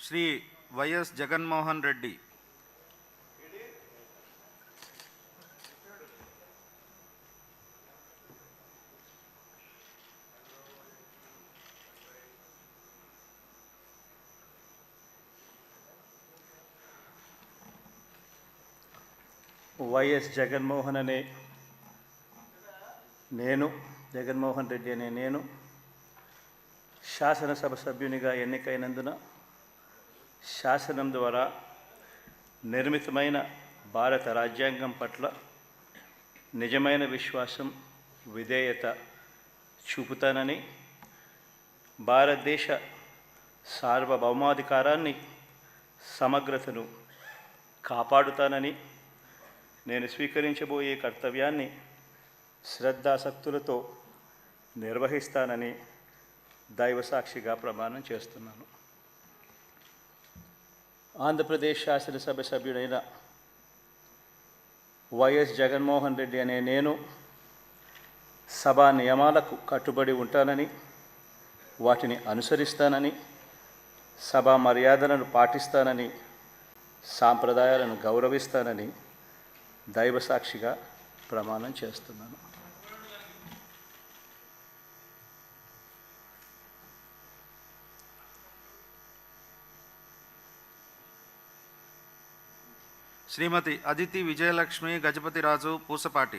Shri YS Jaganmohan Reddy YS Jaganmohan అనే నేను జగన్మోహన్ రెడ్డి అనే నేను శాసనసభ సభ్యునిగా ఎన్నికైనందున శాసనం ద్వారా నిర్మితమైన భారత రాజ్యాంగం పట్ల నిజమైన విశ్వాసం విధేయత చూపుతానని, భారతదేశ సార్వభౌమాధికారాన్ని సమగ్రతను కాపాడుతానని, నేను స్వీకరించబోయే కర్తవ్యాన్ని శ్రద్ధాసక్తులతో నిర్వహిస్తానని దైవసాక్షిగా ప్రమాణం చేస్తున్నాను. ఆంధ్రప్రదేశ్ శాసనసభ సభ్యుడైన వైఎస్ జగన్మోహన్ రెడ్డి అనే నేను సభా నియమాలకు కట్టుబడి ఉంటానని, వాటిని అనుసరిస్తానని, సభా మర్యాదలను పాటిస్తానని, సాంప్రదాయాలను గౌరవిస్తానని దైవసాక్షిగా ప్రమాణం చేస్తున్నాను. శ్రీమతి అదితి విజయలక్ష్మి గజపతిరాజు పూసపాటి.